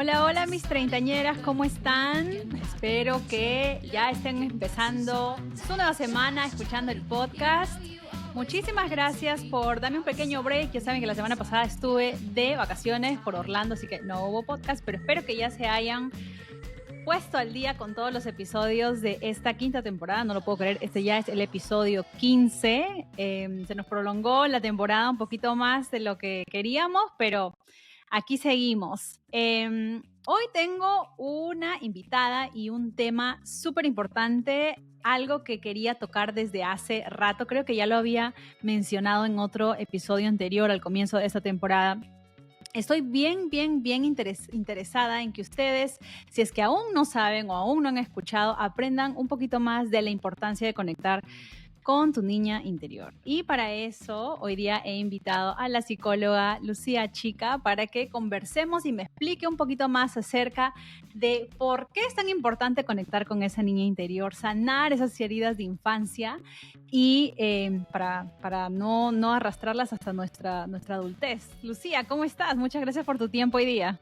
Hola, hola mis treintañeras, ¿cómo están? Espero que ya estén empezando su nueva semana escuchando el podcast. Muchísimas gracias por darme un pequeño break. Ya saben que la semana pasada estuve de vacaciones por Orlando, así que no hubo podcast, pero espero que ya se hayan puesto al día con todos los episodios de esta quinta temporada. No lo puedo creer, este ya es el episodio 15. Se nos prolongó la temporada un poquito más de lo que queríamos, pero aquí seguimos. Hoy tengo una invitada y un tema súper importante, algo que quería tocar desde hace rato. Creo que ya lo había mencionado en otro episodio anterior, al comienzo de esta temporada. Estoy bien interesada en que ustedes, si es que aún no saben o aún no han escuchado, aprendan un poquito más de la importancia de conectar con tu niña interior. Y para eso, hoy día he invitado a la psicóloga Lucía Chica para que conversemos y me explique un poquito más acerca de por qué es tan importante conectar con esa niña interior, sanar esas heridas de infancia y para no arrastrarlas hasta nuestra adultez. Lucía, ¿cómo estás? Muchas gracias por tu tiempo hoy día.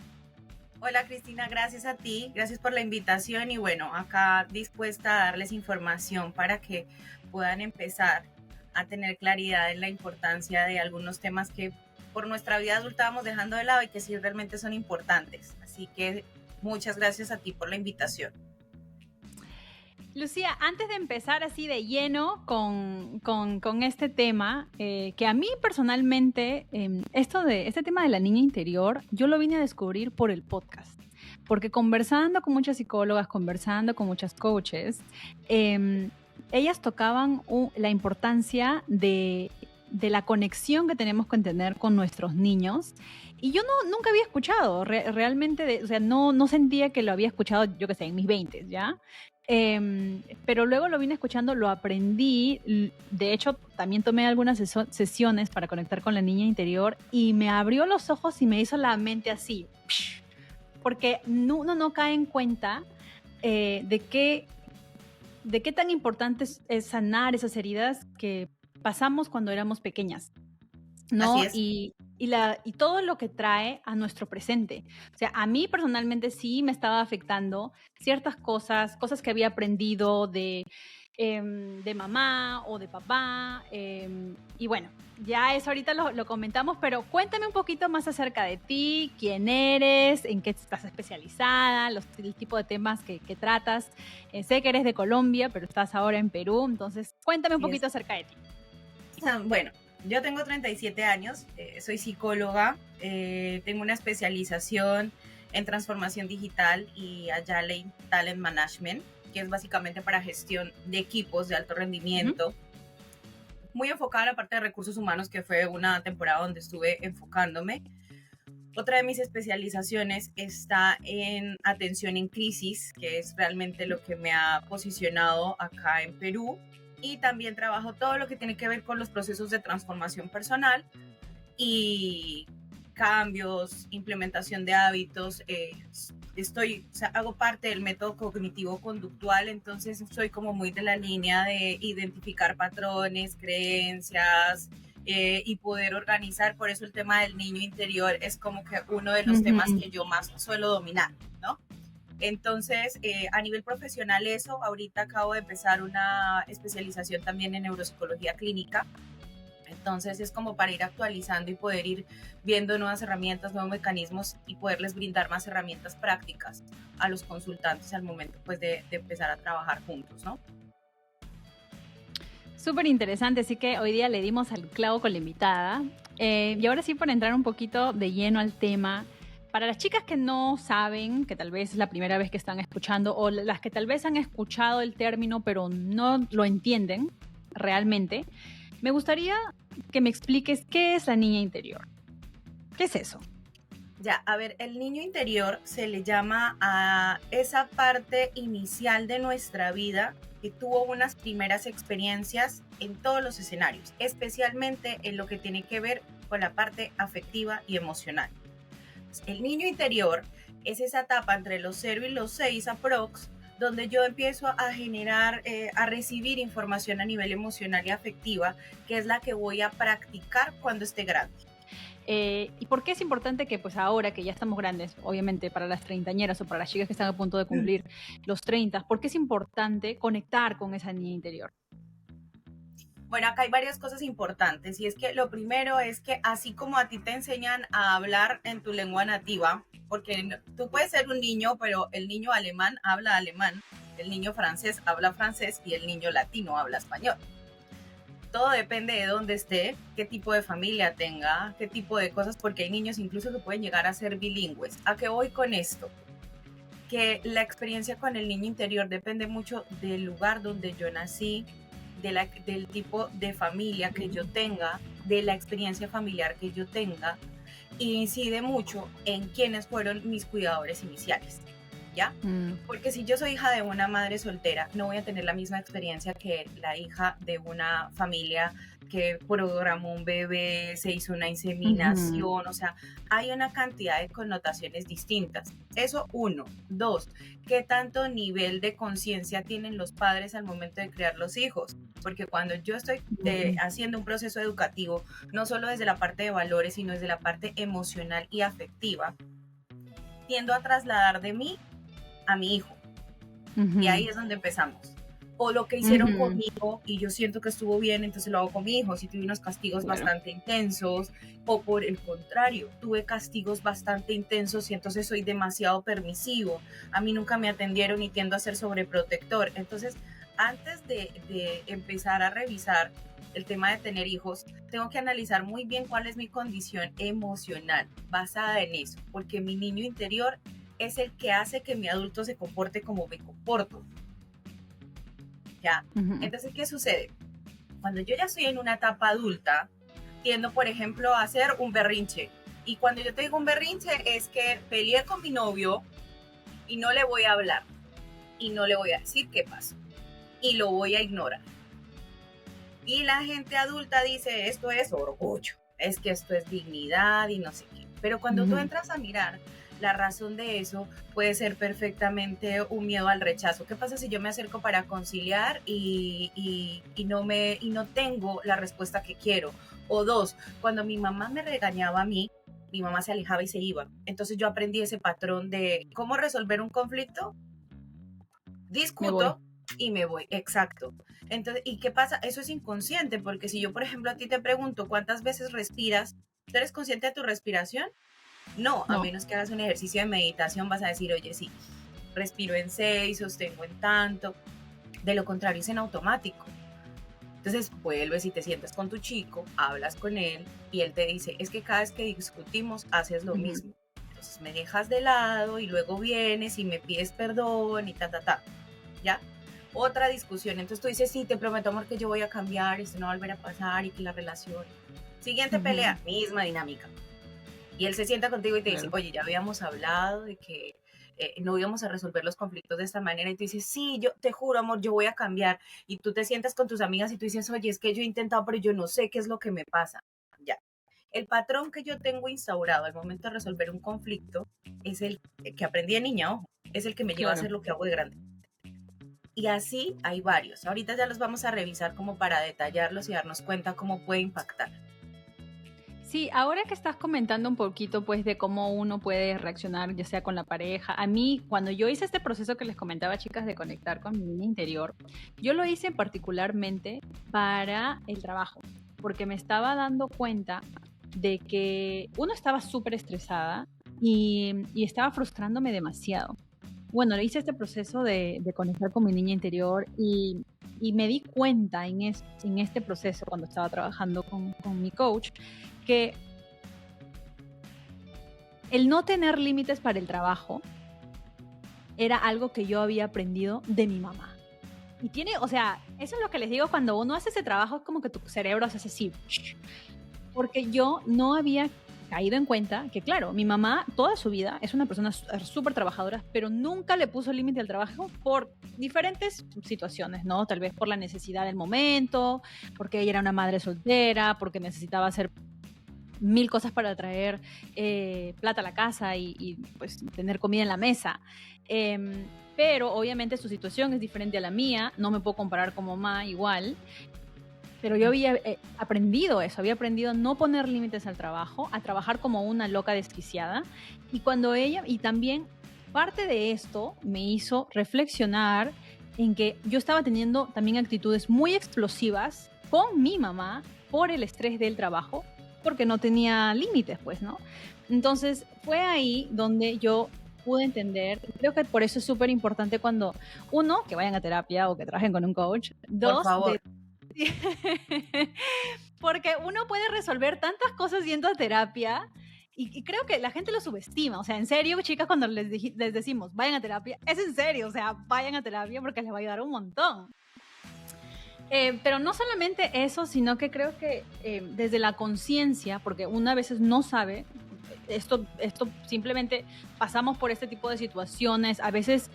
Hola Cristina, gracias a ti, gracias por la invitación y bueno, acá dispuesta a darles información para que puedan empezar a tener claridad en la importancia de algunos temas que por nuestra vida adulta vamos dejando de lado y que sí realmente son importantes. Así que muchas gracias a ti por la invitación. Lucía, antes de empezar así de lleno con este tema, que a mí personalmente, este tema de la niña interior, yo lo vine a descubrir por el podcast, porque conversando con muchas psicólogas, conversando con muchas coaches, ellas tocaban la importancia de la conexión que tenemos que tener con nuestros niños. Y yo nunca había escuchado, realmente, o sea, no sentía que lo había escuchado, yo qué sé, en mis 20, ¿ya? Pero luego lo vine escuchando, lo aprendí. De hecho, también tomé algunas sesiones para conectar con la niña interior y me abrió los ojos y me hizo la mente así. Porque uno no cae en cuenta de qué tan importante es sanar esas heridas que pasamos cuando éramos pequeñas, ¿no? Así es. Y todo lo que trae a nuestro presente. O sea, a mí personalmente sí me estaba afectando ciertas cosas que había aprendido de mamá o de papá. Y bueno, ya eso ahorita lo comentamos, pero cuéntame un poquito más acerca de ti, quién eres, en qué estás especializada, el tipo de temas que tratas. Sé que eres de Colombia, pero estás ahora en Perú, entonces cuéntame un poquito acerca de ti. Bueno, yo tengo 37 años, soy psicóloga, tengo una especialización en transformación digital y Agile Talent Management, que es básicamente para gestión de equipos de alto rendimiento. Muy enfocada en la parte de recursos humanos, que fue una temporada donde estuve enfocándome. Otra de mis especializaciones está en atención en crisis, que es realmente lo que me ha posicionado acá en Perú. Y también trabajo todo lo que tiene que ver con los procesos de transformación personal y cambios, implementación de hábitos. Hago parte del método cognitivo-conductual, entonces soy como muy de la línea de identificar patrones, creencias y poder organizar. Por eso el tema del niño interior es como que uno de los temas que yo más suelo dominar, ¿no? Entonces, a nivel profesional eso, ahorita acabo de empezar una especialización también en neuropsicología clínica. Entonces es como para ir actualizando y poder ir viendo nuevas herramientas, nuevos mecanismos y poderles brindar más herramientas prácticas a los consultantes al momento pues de empezar a trabajar juntos, ¿no? Súper interesante, así que hoy día le dimos al clavo con la invitada. Y ahora sí, para entrar un poquito de lleno al tema, para las chicas que no saben, que tal vez es la primera vez que están escuchando, o las que tal vez han escuchado el término pero no lo entienden realmente, me gustaría que me expliques qué es la niña interior. ¿Qué es eso? Ya, a ver, el niño interior se le llama a esa parte inicial de nuestra vida que tuvo unas primeras experiencias en todos los escenarios, especialmente en lo que tiene que ver con la parte afectiva y emocional. El niño interior es esa etapa entre los 0 y los 6 aprox, donde yo empiezo a generar, a recibir información a nivel emocional y afectiva, que es la que voy a practicar cuando esté grande. ¿Y por qué es importante que pues ahora que ya estamos grandes, obviamente para las treintañeras o para las chicas que están a punto de cumplir los 30, por qué es importante conectar con esa niña interior? Bueno, acá hay varias cosas importantes y es que lo primero es que así como a ti te enseñan a hablar en tu lengua nativa, porque tú puedes ser un niño, pero el niño alemán habla alemán, el niño francés habla francés y el niño latino habla español. Todo depende de dónde esté, qué tipo de familia tenga, qué tipo de cosas, porque hay niños incluso que pueden llegar a ser bilingües. ¿A qué voy con esto? Que la experiencia con el niño interior depende mucho del lugar donde yo nací, del tipo de familia que yo tenga, de la experiencia familiar que yo tenga, e incide mucho en quiénes fueron mis cuidadores iniciales, ¿ya? Porque si yo soy hija de una madre soltera, no voy a tener la misma experiencia que la hija de una familia que programó un bebé, se hizo una inseminación, o sea, hay una cantidad de connotaciones distintas. Eso uno. Dos, ¿qué tanto nivel de conciencia tienen los padres al momento de criar los hijos? Porque cuando yo estoy haciendo un proceso educativo, no solo desde la parte de valores, sino desde la parte emocional y afectiva, tiendo a trasladar de mí a mi hijo. Y ahí es donde empezamos. O lo que hicieron conmigo y yo siento que estuvo bien, entonces lo hago con mi hijo. Si tuve unos castigos bastante intensos, o por el contrario, tuve castigos bastante intensos y entonces soy demasiado permisivo. A mí nunca me atendieron y tiendo a ser sobreprotector. Entonces, antes de empezar a revisar el tema de tener hijos, tengo que analizar muy bien cuál es mi condición emocional basada en eso, porque mi niño interior es el que hace que mi adulto se comporte como me comporto. ¿Ya? Entonces, ¿qué sucede? Cuando yo ya estoy en una etapa adulta, tiendo, por ejemplo, a hacer un berrinche. Y cuando yo te digo un berrinche, es que peleé con mi novio y no le voy a hablar. Y no le voy a decir qué pasó. Y lo voy a ignorar. Y la gente adulta dice, esto es orgullo. Es que esto es dignidad y no sé qué. Pero cuando tú entras a mirar, la razón de eso puede ser perfectamente un miedo al rechazo. ¿Qué pasa si yo me acerco para conciliar y no tengo la respuesta que quiero? O dos, cuando mi mamá me regañaba a mí, mi mamá se alejaba y se iba. Entonces yo aprendí ese patrón de cómo resolver un conflicto. Discuto y me voy. Exacto. Entonces, ¿y qué pasa? Eso es inconsciente, porque si yo, por ejemplo, a ti te pregunto cuántas veces respiras, ¿tú eres consciente de tu respiración? No, a menos que hagas un ejercicio de meditación vas a decir, oye, sí, respiro en 6, sostengo en tanto. De lo contrario es en automático. Entonces vuelves y te sientas con tu chico, hablas con él y él te dice, es que cada vez que discutimos haces lo mismo. Entonces me dejas de lado y luego vienes y me pides perdón y ¿ya? Otra discusión. Entonces tú dices, sí, te prometo, amor, que yo voy a cambiar, esto no va a volver a pasar y que la relación... Siguiente pelea, misma dinámica. Y él se sienta contigo y te dice, oye, ya habíamos hablado de que no íbamos a resolver los conflictos de esta manera. Y tú dices, sí, yo te juro, amor, yo voy a cambiar. Y tú te sientas con tus amigas y tú dices, oye, es que yo he intentado, pero yo no sé qué es lo que me pasa. Ya. El patrón que yo tengo instaurado al momento de resolver un conflicto es el que aprendí de niña, ojo, es el que me lleva a hacer lo que hago de grande. Y así hay varios. Ahorita ya los vamos a revisar como para detallarlos y darnos cuenta cómo puede impactar. Sí, ahora que estás comentando un poquito pues de cómo uno puede reaccionar ya sea con la pareja, a mí cuando yo hice este proceso que les comentaba, chicas, de conectar con mi niña interior, yo lo hice particularmente para el trabajo, porque me estaba dando cuenta de que uno estaba súper estresada y estaba frustrándome demasiado. Bueno, hice este proceso de conectar con mi niña interior y me di cuenta en este proceso cuando estaba trabajando con mi coach que el no tener límites para el trabajo era algo que yo había aprendido de mi mamá. Y tiene, o sea, eso es lo que les digo, cuando uno hace ese trabajo es como que tu cerebro se hace así. Porque yo no había caído en cuenta que, claro, mi mamá toda su vida es una persona súper trabajadora, pero nunca le puso límite al trabajo por diferentes situaciones, ¿no? Tal vez por la necesidad del momento, porque ella era una madre soltera, porque necesitaba hacer 1000 cosas para traer plata a la casa y pues tener comida en la mesa. Pero obviamente su situación es diferente a la mía, no me puedo comparar con mamá igual. Pero yo había aprendido eso, había aprendido a no poner límites al trabajo, a trabajar como una loca desquiciada. Y cuando ella, y también parte de esto me hizo reflexionar en que yo estaba teniendo también actitudes muy explosivas con mi mamá por el estrés del trabajo, porque no tenía límites, pues, ¿no? Entonces fue ahí donde yo pude entender, creo que por eso es súper importante cuando, uno, que vayan a terapia o que trabajen con un coach, Por dos, favor. porque uno puede resolver tantas cosas yendo a terapia y creo que la gente lo subestima. O sea, en serio, chicas, cuando les decimos vayan a terapia, es en serio, o sea, vayan a terapia porque les va a ayudar un montón. Pero no solamente eso, sino que creo que desde la conciencia, porque una a veces no sabe, esto simplemente pasamos por este tipo de situaciones, a veces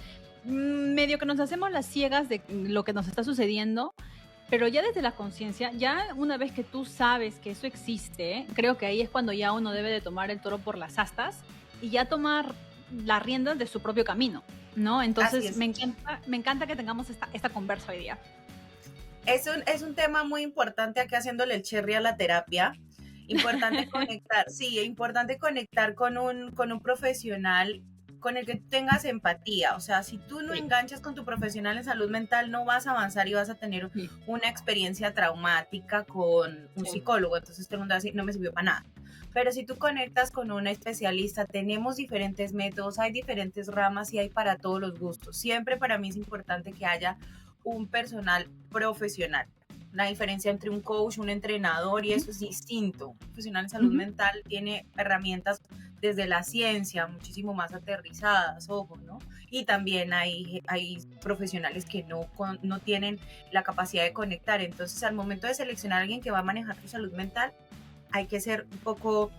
medio que nos hacemos las ciegas de lo que nos está sucediendo, pero ya desde la conciencia, ya una vez que tú sabes que eso existe, creo que ahí es cuando ya uno debe de tomar el toro por las astas y ya tomar las riendas de su propio camino, ¿no? Entonces me encanta que tengamos esta conversa hoy día. Es un tema muy importante aquí haciéndole el cherry a la terapia. Importante conectar, sí, es importante conectar con un profesional con el que tengas empatía. O sea, si tú no enganchas con tu profesional en salud mental, no vas a avanzar y vas a tener una experiencia traumática con un psicólogo. Entonces todo el mundo va a decir, no me sirvió para nada. Pero si tú conectas con una especialista, tenemos diferentes métodos, hay diferentes ramas y hay para todos los gustos. Siempre para mí es importante que haya un personal profesional. La diferencia entre un coach, un entrenador, y eso es distinto. Un profesional en salud mental tiene herramientas desde la ciencia, muchísimo más aterrizadas, ojo, ¿no? Y también hay profesionales que no tienen la capacidad de conectar. Entonces, al momento de seleccionar a alguien que va a manejar tu salud mental, hay que ser un poco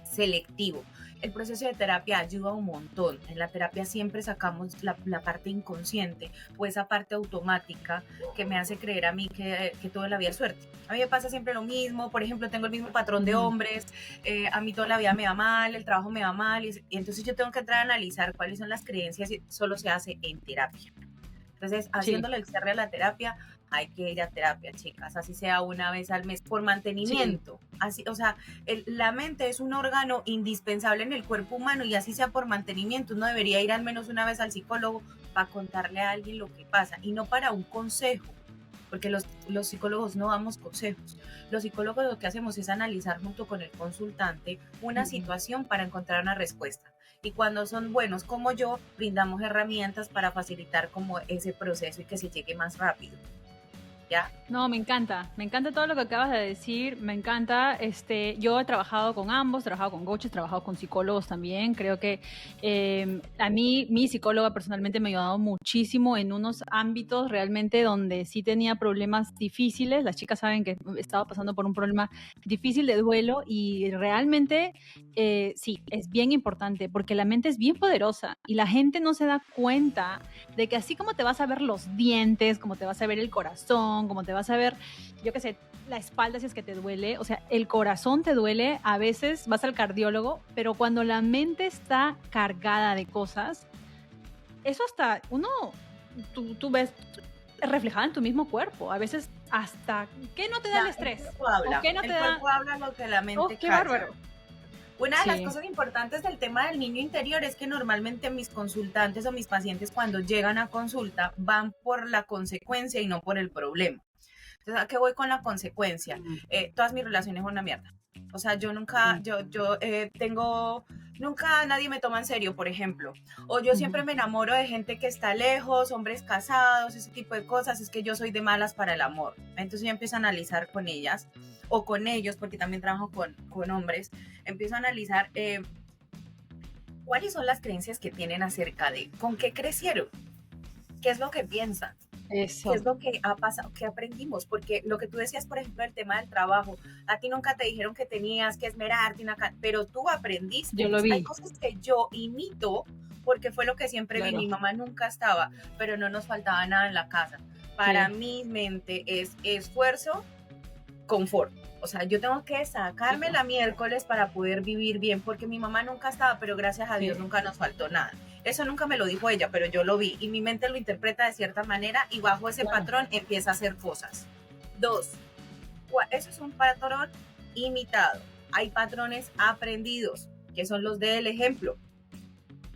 selectivo. El proceso de terapia ayuda un montón. En la terapia siempre sacamos la parte inconsciente o esa parte automática que me hace creer a mí que toda la vida es suerte. A mí me pasa siempre lo mismo. Por ejemplo, tengo el mismo patrón de hombres. A mí toda la vida me va mal, el trabajo me va mal. Y entonces yo tengo que entrar a analizar cuáles son las creencias y solo se hace en terapia. Entonces, haciéndole el cierre a la terapia, hay que ir a terapia, chicas, así sea una vez al mes, por mantenimiento. Sí. Así, o sea, la mente es un órgano indispensable en el cuerpo humano y así sea por mantenimiento. Uno debería ir al menos una vez al psicólogo para contarle a alguien lo que pasa y no para un consejo, porque los psicólogos no damos consejos. Los psicólogos lo que hacemos es analizar junto con el consultante una situación para encontrar una respuesta. Y cuando son buenos como yo, brindamos herramientas para facilitar como ese proceso y que se llegue más rápido. ¿Ya? No, me encanta todo lo que acabas de decir, me encanta, yo he trabajado con ambos, he trabajado con coaches, he trabajado con psicólogos también, creo que a mí, mi psicóloga personalmente me ha ayudado muchísimo en unos ámbitos realmente donde sí tenía problemas difíciles, las chicas saben que estaba pasando por un problema difícil de duelo y realmente sí, es bien importante porque la mente es bien poderosa y la gente no se da cuenta de que así como te vas a ver los dientes, como te vas a ver el corazón, como te vas a ver, yo qué sé, la espalda si es que te duele, o sea, el corazón te duele, a veces vas al cardiólogo, pero cuando la mente está cargada de cosas, eso hasta tú ves reflejada en tu mismo cuerpo, a veces hasta, ¿qué no te da el estrés? El cuerpo habla lo que la mente qué bárbaro. Una de las cosas importantes del tema del niño interior es que normalmente mis consultantes o mis pacientes cuando llegan a consulta van por la consecuencia y no por el problema. Entonces, ¿a qué voy con la consecuencia? Todas mis relaciones son una mierda. O sea, yo nunca, nunca nadie me toma en serio, por ejemplo. O yo siempre me enamoro de gente que está lejos, hombres casados, ese tipo de cosas. Es que yo soy de malas para el amor. Entonces yo empiezo a analizar con ellas o con ellos, porque también trabajo con hombres. Empiezo a analizar cuáles son las creencias que tienen acerca de con qué crecieron, qué es lo que piensan. Eso. ¿Qué es lo que ha pasado? ¿Qué aprendimos? Porque lo que tú decías, por ejemplo, el tema del trabajo, a ti nunca te dijeron que tenías que esmerarte, pero tú aprendiste. Yo lo vi. Hay cosas que yo imito porque fue lo que siempre vi. Mi mamá nunca estaba, pero no nos faltaba nada en la casa. Para mi mente es esfuerzo, confort. O sea, yo tengo que sacarme la miércoles para poder vivir bien, porque mi mamá nunca estaba, pero gracias a Dios nunca nos faltó nada. Eso nunca me lo dijo ella, pero yo lo vi y mi mente lo interpreta de cierta manera y bajo ese patrón empieza a hacer cosas. 2, Eso es un patrón imitado. Hay patrones aprendidos, que son los del ejemplo.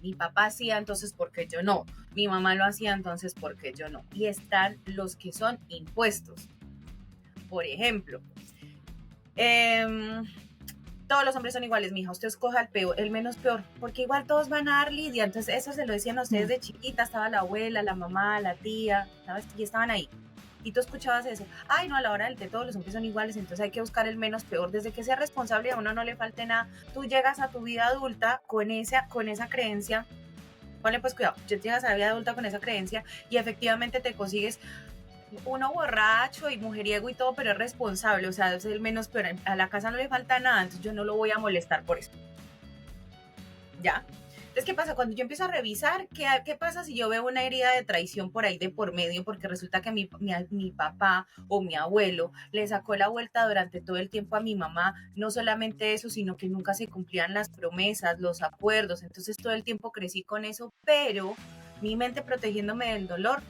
Mi papá hacía, entonces ¿por qué yo no? Mi mamá lo hacía, entonces ¿por qué yo no? Y están los que son impuestos. Por ejemplo, todos los hombres son iguales, mija, usted escoja el peor, el menos peor, porque igual todos van a dar lidia. Entonces eso se lo decían a ustedes de chiquita, estaba la abuela, la mamá, la tía, ¿sabes? Y estaban ahí. Y tú escuchabas eso, ay no, a la hora del té todos los hombres son iguales, entonces hay que buscar el menos peor. Desde que sea responsable, a uno no le falte nada. Tú llegas a tu vida adulta con esa creencia, ponle pues cuidado, llegas a la vida adulta con esa creencia y efectivamente te consigues uno borracho y mujeriego y todo, pero es responsable, o sea, es el menos peor. A la casa no le falta nada, entonces yo no lo voy a molestar por eso. ¿Ya? Entonces, ¿qué pasa? Cuando yo empiezo a revisar, ¿qué pasa si yo veo una herida de traición por ahí de por medio? Porque resulta que mi papá o mi abuelo le sacó la vuelta durante todo el tiempo a mi mamá. No solamente eso, sino que nunca se cumplían las promesas, los acuerdos. Entonces, todo el tiempo crecí con eso, pero mi mente protegiéndome del dolor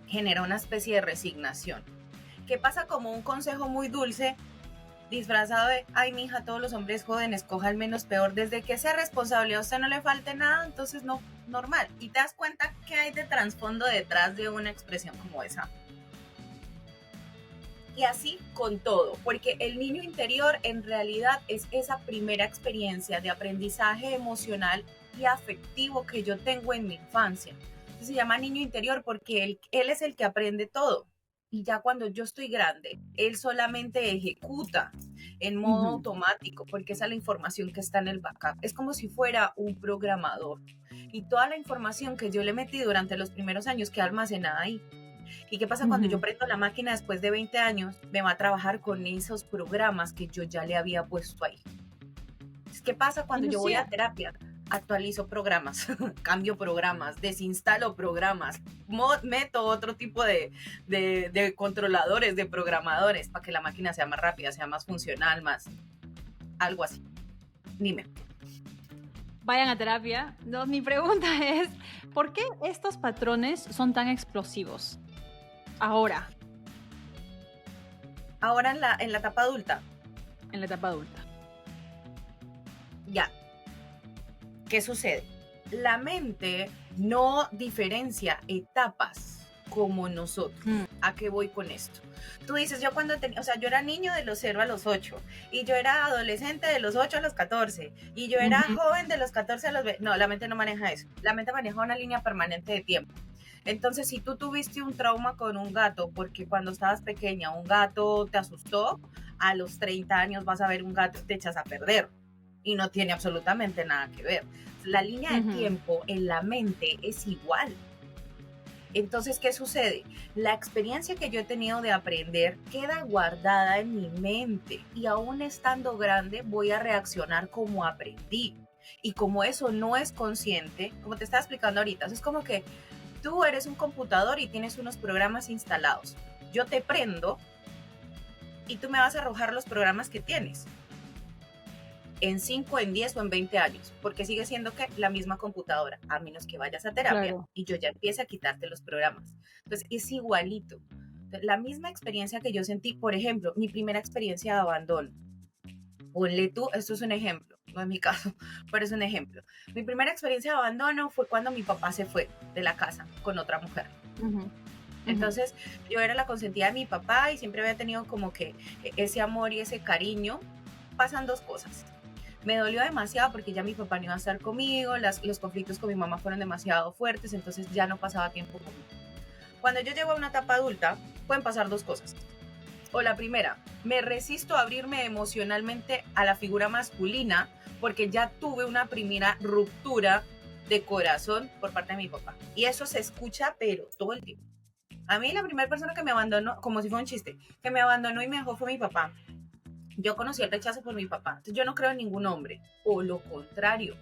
genera una especie de resignación. ¿Qué pasa? Como un consejo muy dulce, disfrazado de, ay, mija, todos los hombres jóvenes, coja el menos peor, desde que sea responsable, a usted no le falte nada, entonces no, normal. Y te das cuenta que hay de trasfondo detrás de una expresión como esa. Y así con todo, porque el niño interior en realidad es esa primera experiencia de aprendizaje emocional y afectivo que yo tengo en mi infancia. Se llama niño interior porque él es el que aprende todo. Y ya cuando yo estoy grande, él solamente ejecuta en modo automático, porque esa es la información que está en el backup. Es como si fuera un programador. Y toda la información que yo le metí durante los primeros años queda almacenada ahí. ¿Y qué pasa cuando yo prendo la máquina después de 20 años? Me va a trabajar con esos programas que yo ya le había puesto ahí. ¿Qué pasa cuando yo voy a terapia? Actualizo programas, cambio programas, desinstalo programas, meto otro tipo de controladores, de programadores, para que la máquina sea más rápida, sea más funcional, más algo así. Dime. Vayan a terapia. No, mi pregunta es, ¿por qué estos patrones son tan explosivos ahora? Ahora en la etapa adulta. En la etapa adulta. Ya. ¿Qué sucede? La mente no diferencia etapas como nosotros. ¿A qué voy con esto? Tú dices, yo cuando tenía, o sea, yo era niño de los 0 a los 8, y yo era adolescente de los 8 a los 14, y yo era joven de los 14 a los 20. No, la mente no maneja eso. La mente maneja una línea permanente de tiempo. Entonces, si tú tuviste un trauma con un gato, porque cuando estabas pequeña un gato te asustó, a los 30 años vas a ver un gato y te echas a perder. Y no tiene absolutamente nada que ver. La línea de tiempo en la mente es igual. Entonces, ¿qué sucede? La experiencia que yo he tenido de aprender queda guardada en mi mente y aún estando grande voy a reaccionar como aprendí. Y como eso no es consciente, como te estaba explicando ahorita, es como que tú eres un computador y tienes unos programas instalados. Yo te prendo y tú me vas a arrojar los programas que tienes en 5, en 10 o en 20 años, porque sigue siendo que la misma computadora, a menos que vayas a terapia y yo ya empiece a quitarte los programas. Entonces es igualito. La misma experiencia que yo sentí, por ejemplo, mi primera experiencia de abandono. Ponle tú, esto es un ejemplo, no es mi caso, pero es un ejemplo. Mi primera experiencia de abandono fue cuando mi papá se fue de la casa con otra mujer. Entonces yo era la consentida de mi papá y siempre había tenido como que ese amor y ese cariño. Pasan dos cosas. Me dolió demasiado porque ya mi papá no iba a estar conmigo, los conflictos con mi mamá fueron demasiado fuertes, entonces ya no pasaba tiempo conmigo. Cuando yo llego a una etapa adulta, pueden pasar dos cosas. O la primera, me resisto a abrirme emocionalmente a la figura masculina porque ya tuve una primera ruptura de corazón por parte de mi papá. Y eso se escucha, pero todo el tiempo. A mí la primera persona que me abandonó, como si fuera un chiste, que me abandonó y me dejó fue mi papá. Yo conocí el rechazo por mi papá. Entonces yo no creo en ningún hombre. O lo contrario.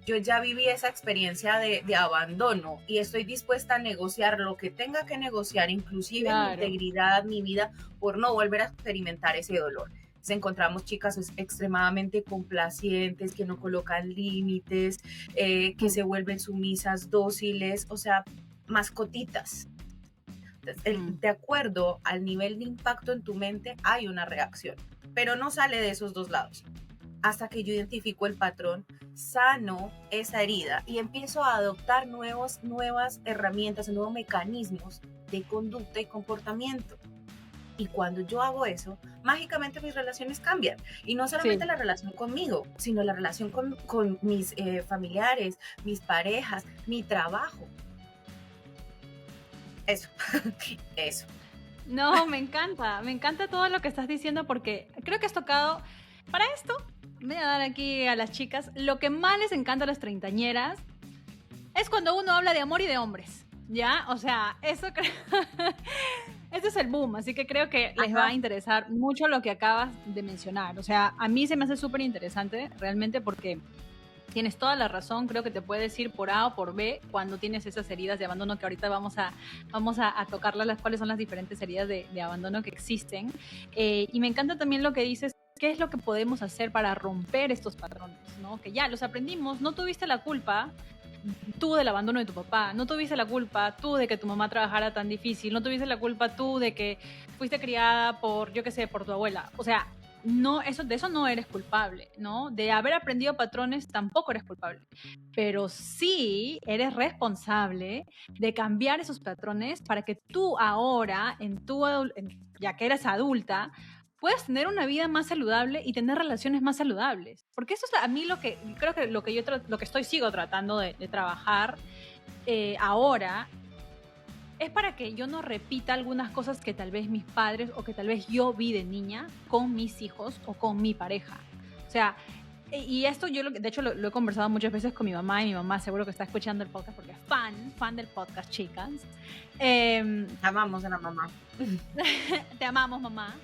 Yo ya viví esa experiencia de abandono y estoy dispuesta a negociar lo que tenga que negociar, inclusive mi integridad, mi vida, por no volver a experimentar ese dolor. Entonces encontramos chicas extremadamente complacientes, que no colocan límites, que se vuelven sumisas, dóciles, o sea, mascotitas. De acuerdo al nivel de impacto en tu mente, hay una reacción, pero no sale de esos dos lados. Hasta que yo identifico el patrón, sano esa herida y empiezo a adoptar nuevas herramientas, nuevos mecanismos de conducta y comportamiento. Y cuando yo hago eso, mágicamente mis relaciones cambian. Y no solamente la relación conmigo, sino la relación con mis familiares, mis parejas, mi trabajo. Eso, eso. No, me encanta todo lo que estás diciendo porque creo que has tocado, para esto, voy a dar aquí a las chicas, lo que más les encanta a las treintañeras es cuando uno habla de amor y de hombres, ¿ya? O sea, eso creo, ese es el boom, así que creo que les va a interesar mucho lo que acabas de mencionar. O sea, a mí se me hace súper interesante realmente porque tienes toda la razón, creo que te puedes ir por A o por B cuando tienes esas heridas de abandono que ahorita vamos a tocarlas, las cuáles son las diferentes heridas de abandono que existen. Y me encanta también lo que dices, qué es lo que podemos hacer para romper estos patrones, ¿no? Que ya los aprendimos, no tuviste la culpa tú del abandono de tu papá, no tuviste la culpa tú de que tu mamá trabajara tan difícil, no tuviste la culpa tú de que fuiste criada por, yo qué sé, por tu abuela. O sea, no, de eso no eres culpable, ¿no? De haber aprendido patrones tampoco eres culpable, pero sí eres responsable de cambiar esos patrones para que tú ahora, ya que eres adulta, puedas tener una vida más saludable y tener relaciones más saludables. Porque eso es a mí lo que creo que lo que sigo tratando de trabajar ahora es para que yo no repita algunas cosas que tal vez mis padres o que tal vez yo vi de niña con mis hijos o con mi pareja. O sea, y esto yo de hecho lo he conversado muchas veces con mi mamá, y mi mamá seguro que está escuchando el podcast porque es fan del podcast, chicas. Amamos a la mamá. Te amamos, mamá.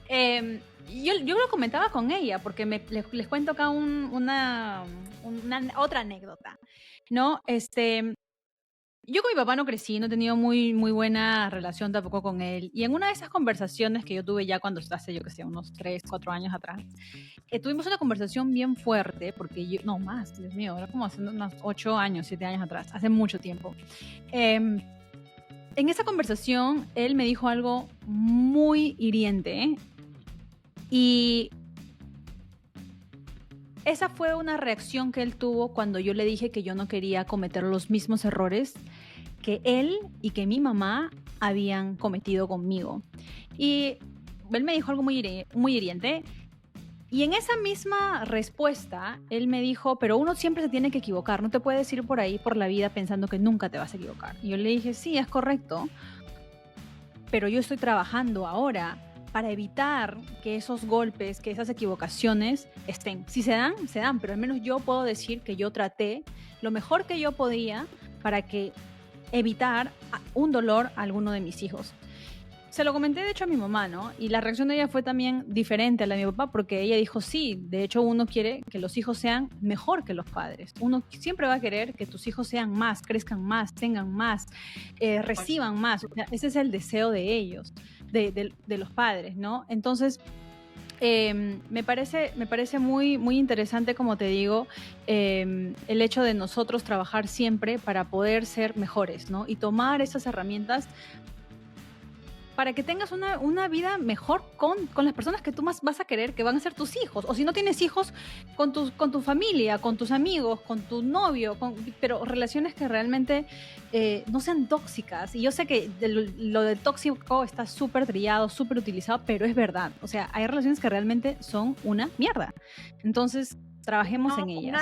Yo lo comentaba con ella porque les cuento acá una otra anécdota, ¿no? Yo con mi papá no crecí, no he tenido muy, muy buena relación tampoco con él. Y en una de esas conversaciones que yo tuve ya cuando hace, yo que sé, unos 3, 4 años atrás, tuvimos una conversación bien fuerte, porque no más, Dios mío, era como hace unos 8 años, 7 años atrás, hace mucho tiempo. En esa conversación, él me dijo algo muy hiriente, y esa fue una reacción que él tuvo cuando yo le dije que yo no quería cometer los mismos errores que él y que mi mamá habían cometido conmigo. Y él me dijo algo muy hiriente. Y en esa misma respuesta, él me dijo, pero uno siempre se tiene que equivocar, no te puedes ir por ahí por la vida pensando que nunca te vas a equivocar. Y yo le dije, sí, es correcto, pero yo estoy trabajando ahora para evitar que esos golpes, que esas equivocaciones estén. Si se dan, pero al menos yo puedo decir que yo traté lo mejor que yo podía para que evitar un dolor a alguno de mis hijos. Se lo comenté de hecho a mi mamá, ¿no? Y la reacción de ella fue también diferente a la de mi papá, porque ella dijo, sí, de hecho uno quiere que los hijos sean mejor que los padres. Uno siempre va a querer que tus hijos sean más, crezcan más, tengan más, reciban más. O sea, ese es el deseo de ellos, de los padres, ¿no? Entonces, me parece muy, muy interesante, como te digo, el hecho de nosotros trabajar siempre para poder ser mejores, ¿no? Y tomar esas herramientas para que tengas una vida mejor con las personas que tú más vas a querer, que van a ser tus hijos. O si no tienes hijos, con tu familia, con tus amigos, con tu novio, pero relaciones que realmente no sean tóxicas. Y yo sé que lo del tóxico está súper trillado, súper utilizado, pero es verdad. O sea, hay relaciones que realmente son una mierda. Entonces, trabajemos en ellas.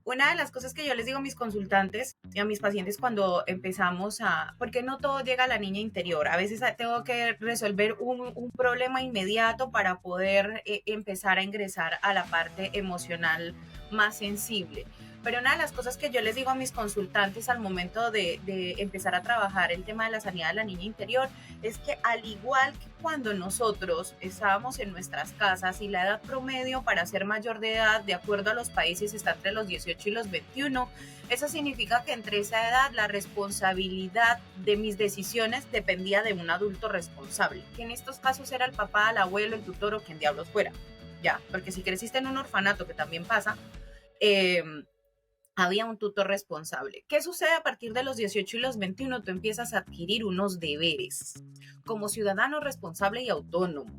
Una de las cosas que yo les digo a mis consultantes y a mis pacientes cuando empezamos porque no todo llega a la niña interior, a veces tengo que resolver un problema inmediato para poder empezar a ingresar a la parte emocional más sensible. Pero una de las cosas que yo les digo a mis consultantes al momento de empezar a trabajar el tema de la sanidad de la niña interior es que al igual que cuando nosotros estábamos en nuestras casas y la edad promedio para ser mayor de edad, de acuerdo a los países, está entre los 18 y los 21, eso significa que entre esa edad la responsabilidad de mis decisiones dependía de un adulto responsable, que en estos casos era el papá, el abuelo, el tutor o quien diablos fuera, ya, porque si creciste en un orfanato, que también pasa, había un tutor responsable. ¿Qué sucede a partir de los 18 y los 21? Tú empiezas a adquirir unos deberes como ciudadano responsable y autónomo.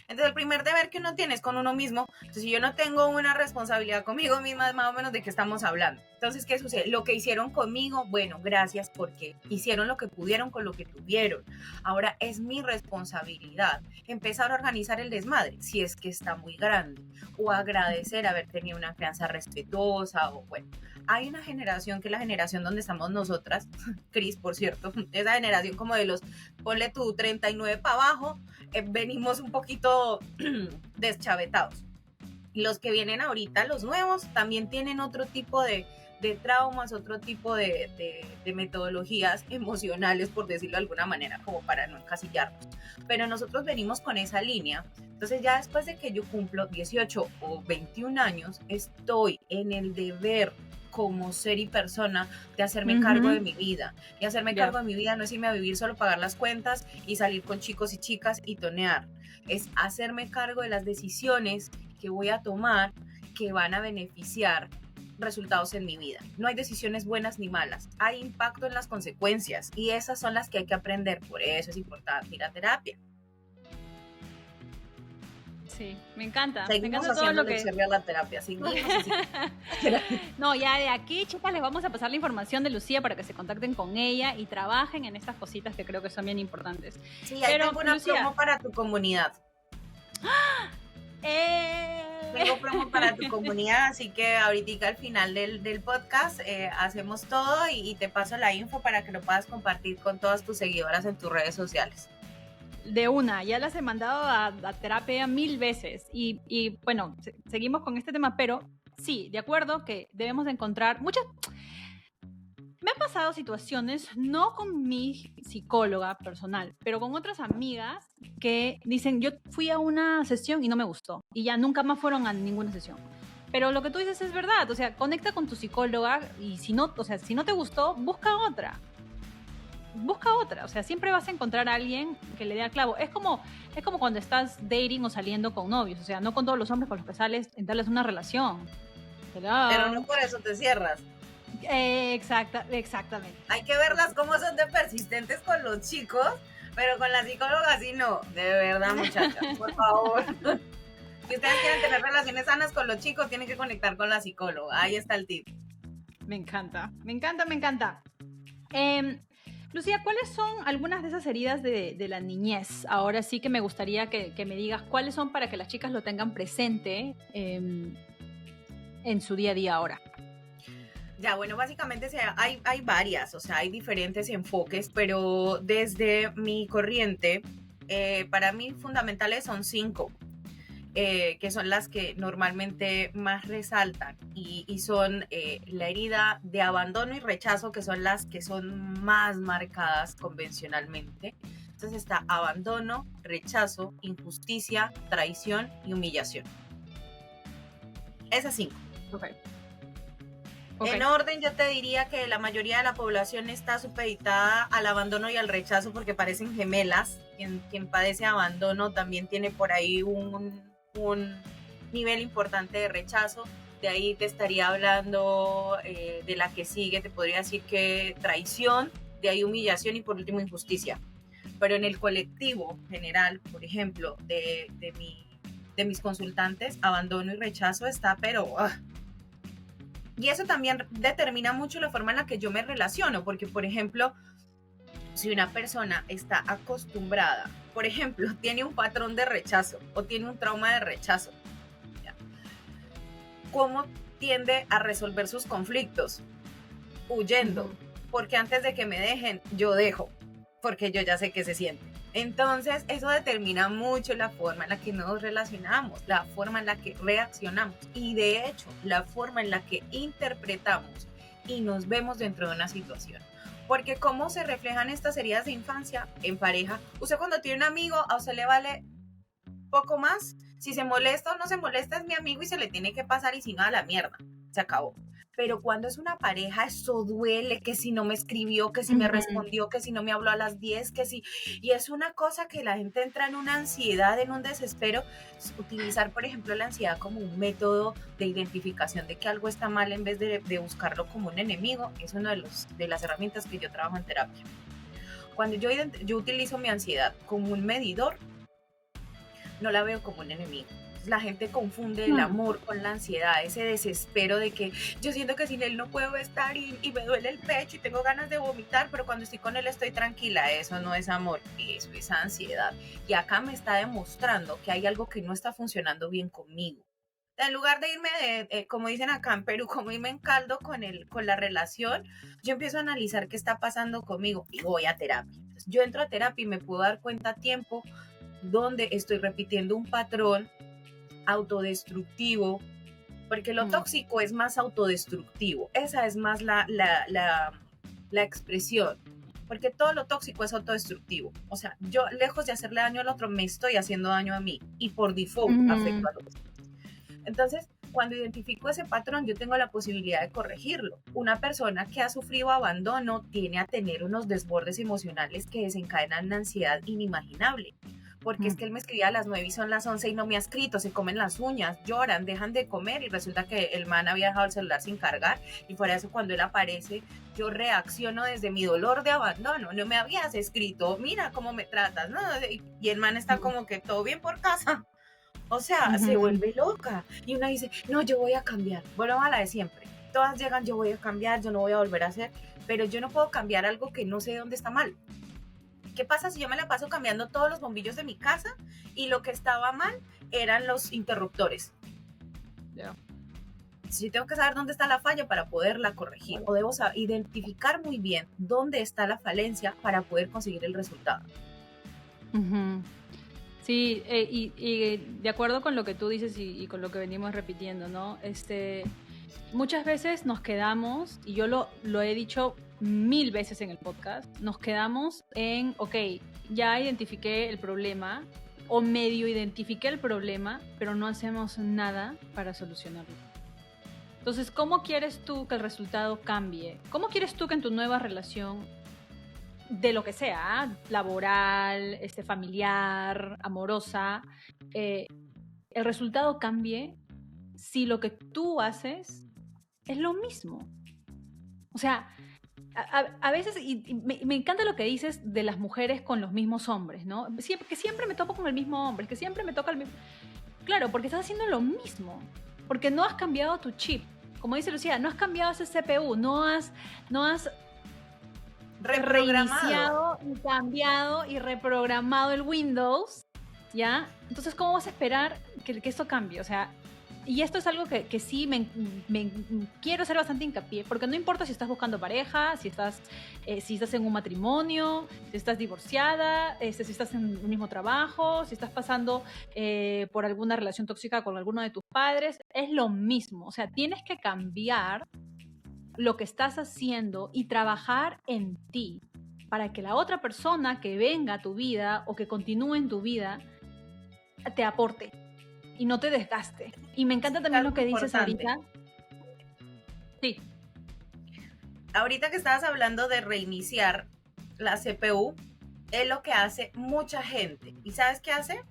Entonces, el primer deber que uno tiene es con uno mismo. Entonces, si yo no tengo una responsabilidad conmigo misma, es más o menos de qué estamos hablando. Entonces, ¿qué sucede? Lo que hicieron conmigo, bueno, gracias, porque hicieron lo que pudieron con lo que tuvieron. Ahora es mi responsabilidad empezar a organizar el desmadre, si es que está muy grande, o agradecer haber tenido una crianza respetuosa, o bueno. Hay una generación que es la generación donde estamos nosotras, Cris, por cierto, esa generación como de los, ponle tú, 39 para abajo, venimos un poquito deschavetados. Y los que vienen ahorita, los nuevos, también tienen otro tipo de traumas, otro tipo de metodologías emocionales, por decirlo de alguna manera, como para no encasillarnos. Pero nosotros venimos con esa línea. Entonces ya después de que yo cumplo 18 o 21 años, estoy en el deber como ser y persona de hacerme cargo de mi vida. Y hacerme cargo de mi vida no es irme a vivir solo, pagar las cuentas y salir con chicos y chicas y tonear. Es hacerme cargo de las decisiones que voy a tomar que van a beneficiar resultados en mi vida. No hay decisiones buenas ni malas, hay impacto en las consecuencias y esas son las que hay que aprender. Por eso es importante ir a terapia. Sí, me encanta. Seguimos me encanta todo lo que a la terapia. No, ya de aquí, chicas, les vamos a pasar la información de Lucía para que se contacten con ella y trabajen en estas cositas que creo que son bien importantes. Sí, ahí tengo una promo para tu comunidad. Tengo promo para tu comunidad, así que ahorita al final del podcast hacemos todo y te paso la info para que lo puedas compartir con todas tus seguidoras en tus redes sociales. De una, ya las he mandado a terapia 1000 veces y bueno, seguimos con este tema, pero sí, de acuerdo que debemos de encontrar muchas... Me han pasado situaciones, no con mi psicóloga personal, pero con otras amigas que dicen, yo fui a una sesión y no me gustó y ya nunca más fueron a ninguna sesión. Pero lo que tú dices es verdad, o sea, conecta con tu psicóloga y si no, o sea, si no te gustó, busca otra, o sea, siempre vas a encontrar a alguien que le dé al clavo. Es como cuando estás dating o saliendo con novios, o sea, no con todos los hombres con los que sales entablas una relación. Pero no por eso te cierras. Exactamente. Hay que verlas cómo son de persistentes con los chicos, pero con la psicóloga sí no. De verdad, muchachas, por favor. Si ustedes quieren tener relaciones sanas con los chicos, tienen que conectar con la psicóloga. Ahí está el tip. Me encanta. Lucía, ¿cuáles son algunas de esas heridas de la niñez? Ahora sí que me gustaría que me digas cuáles son para que las chicas lo tengan presente en su día a día ahora. Ya, bueno, básicamente hay varias, o sea, hay diferentes enfoques, pero desde mi corriente, para mí fundamentales son 5, que son las que normalmente más resaltan y son la herida de abandono y rechazo, que son las que son más marcadas convencionalmente. Entonces está abandono, rechazo, injusticia, traición y humillación. Esas 5. Okay. En orden, yo te diría que la mayoría de la población está supeditada al abandono y al rechazo porque parecen gemelas. Quien padece abandono también tiene por ahí un nivel importante de rechazo. De ahí te estaría hablando de la que sigue, te podría decir que traición, de ahí humillación y por último injusticia. Pero en el colectivo general, por ejemplo, de mis consultantes, abandono y rechazo está, pero... Y eso también determina mucho la forma en la que yo me relaciono, porque, por ejemplo, si una persona está acostumbrada, por ejemplo, tiene un patrón de rechazo o tiene un trauma de rechazo, ¿ya? ¿Cómo tiende a resolver sus conflictos? Huyendo, porque antes de que me dejen, yo dejo, porque yo ya sé qué se siente. Entonces, eso determina mucho la forma en la que nos relacionamos, la forma en la que reaccionamos y, de hecho, la forma en la que interpretamos y nos vemos dentro de una situación. Porque ¿cómo se reflejan estas heridas de infancia en pareja? Usted cuando tiene un amigo, a usted le vale poco más. Si se molesta o no se molesta, es mi amigo y se le tiene que pasar y si no, a la mierda. Se acabó. pero cuando es una pareja eso duele, que si no me escribió, que si me respondió, que si no me habló a las 10, que si, y es una cosa que la gente entra en una ansiedad, en un desespero. Utilizar, por ejemplo, la ansiedad como un método de identificación de que algo está mal en vez de buscarlo como un enemigo, es una de las herramientas que yo trabajo en terapia. Cuando yo utilizo mi ansiedad como un medidor, no la veo como un enemigo. La gente confunde el amor con la ansiedad, ese desespero de que yo siento que sin él no puedo estar y me duele el pecho y tengo ganas de vomitar, pero cuando estoy con él estoy tranquila. Eso no es amor, eso es ansiedad. Y acá me está demostrando que hay algo que no está funcionando bien conmigo. En lugar de irme, como dicen acá en Perú, como irme en caldo con la relación, yo empiezo a analizar qué está pasando conmigo y voy a terapia. Entonces, yo entro a terapia y me puedo dar cuenta a tiempo donde estoy repitiendo un patrón autodestructivo, porque lo tóxico es más autodestructivo, esa es más la expresión, porque todo lo tóxico es autodestructivo, o sea, yo lejos de hacerle daño al otro, me estoy haciendo daño a mí, y por default afecto al otro. Entonces, cuando identifico ese patrón, yo tengo la posibilidad de corregirlo. Una persona que ha sufrido abandono tiene a tener unos desbordes emocionales que desencadenan una ansiedad inimaginable, porque es que él me escribía a las 9 y son las 11 y no me ha escrito, se comen las uñas, lloran, dejan de comer y resulta que el man había dejado el celular sin cargar y por eso cuando él aparece yo reacciono desde mi dolor de abandono, no me habías escrito, mira cómo me tratas, ¿no? Y el man está como que todo bien por casa, o sea, se vuelve loca y una dice, no, yo voy a cambiar, bueno, a la de siempre, todas llegan, yo voy a cambiar, yo no voy a volver a hacer, pero yo no puedo cambiar algo que no sé dónde está mal. ¿Qué pasa si yo me la paso cambiando todos los bombillos de mi casa y lo que estaba mal eran los interruptores? Yeah. Si yo tengo que saber dónde está la falla para poderla corregir, o debo identificar muy bien dónde está la falencia para poder conseguir el resultado. Sí, y de acuerdo con lo que tú dices y con lo que venimos repitiendo, ¿no? Muchas veces nos quedamos, y yo lo he dicho 1000 veces en el podcast, nos quedamos en, ok, ya identifiqué el problema o medio identifiqué el problema, pero no hacemos nada para solucionarlo. Entonces, ¿cómo quieres tú que el resultado cambie? ¿Cómo quieres tú que en tu nueva relación, de lo que sea, laboral, familiar, amorosa, el resultado cambie si lo que tú haces es lo mismo? O sea, a veces, y me encanta lo que dices de las mujeres con los mismos hombres, ¿no? Que siempre me topo con el mismo hombre, que siempre me toca el mismo... Claro, porque estás haciendo lo mismo, porque no has cambiado tu chip. Como dice Lucía, no has cambiado ese CPU, no has reiniciado y cambiado y reprogramado el Windows, ¿ya? Entonces, ¿cómo vas a esperar que esto cambie? O sea, y esto es algo que sí me quiero hacer bastante hincapié, porque no importa si estás buscando pareja, si estás en un matrimonio, si estás divorciada, si estás en un mismo trabajo, si estás pasando por alguna relación tóxica con alguno de tus padres, es lo mismo. O sea, tienes que cambiar lo que estás haciendo y trabajar en ti para que la otra persona que venga a tu vida o que continúe en tu vida te aporte y no te desgaste. Y me encanta también lo que dices ahorita. Sí. Ahorita que estabas hablando de reiniciar la CPU, es lo que hace mucha gente. ¿Y sabes qué hace?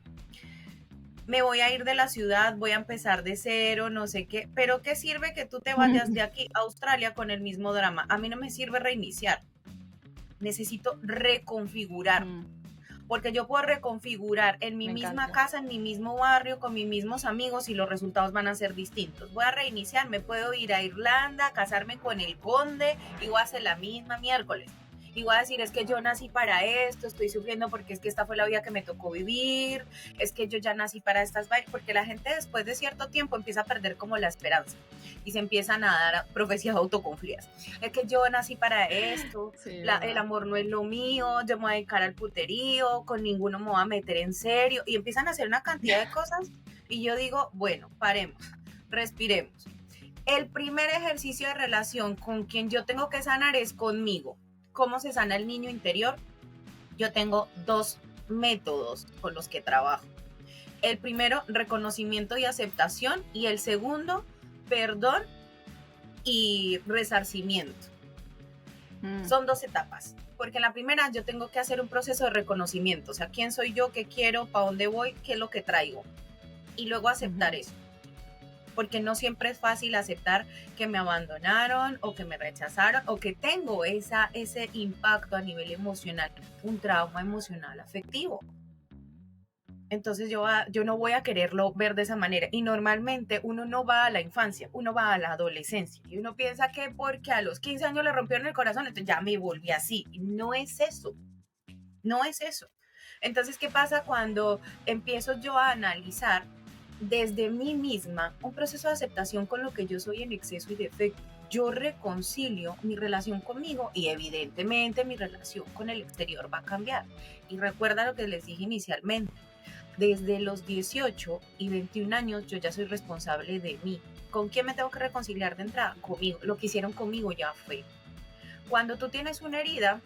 Me voy a ir de la ciudad, voy a empezar de cero, no sé qué. Pero ¿qué sirve que tú te vayas de aquí a Australia con el mismo drama? A mí no me sirve reiniciar. Necesito reconfigurar. Porque yo puedo reconfigurar en mi misma casa, en mi mismo barrio, con mis mismos amigos y los resultados van a ser distintos. Voy a reiniciar, me puedo ir a Irlanda, casarme con el conde y voy a hacer la misma miércoles. Y voy a decir, es que yo nací para esto, estoy sufriendo porque es que esta fue la vida que me tocó vivir, es que yo ya nací para estas vainas, porque la gente después de cierto tiempo empieza a perder como la esperanza y se empiezan a dar profecías autocumplidas. Es que yo nací para esto, sí, el amor no es lo mío, yo me voy a dedicar al puterío, con ninguno me voy a meter en serio, y empiezan a hacer una cantidad de cosas y yo digo, bueno, paremos, respiremos. El primer ejercicio de relación con quien yo tengo que sanar es conmigo. ¿Cómo se sana el niño interior? Yo tengo 2 métodos con los que trabajo. El primero, reconocimiento y aceptación, y el segundo, perdón y resarcimiento. Son 2 etapas, porque en la primera yo tengo que hacer un proceso de reconocimiento, o sea, quién soy yo, qué quiero, para dónde voy, qué es lo que traigo, y luego aceptar eso, porque no siempre es fácil aceptar que me abandonaron o que me rechazaron o que tengo ese impacto a nivel emocional, un trauma emocional afectivo. Entonces yo no voy a quererlo ver de esa manera. Y normalmente uno no va a la infancia, uno va a la adolescencia. Y uno piensa que porque a los 15 años le rompieron el corazón, entonces ya me volví así. Y no es eso, no es eso. Entonces, ¿qué pasa cuando empiezo yo a analizar desde mí misma un proceso de aceptación con lo que yo soy en exceso y defecto? Yo reconcilio mi relación conmigo y evidentemente mi relación con el exterior va a cambiar. Y recuerda lo que les dije inicialmente. Desde los 18 y 21 años yo ya soy responsable de mí. ¿Con quién me tengo que reconciliar de entrada? Conmigo. Lo que hicieron conmigo ya fue. Cuando tú tienes una herida,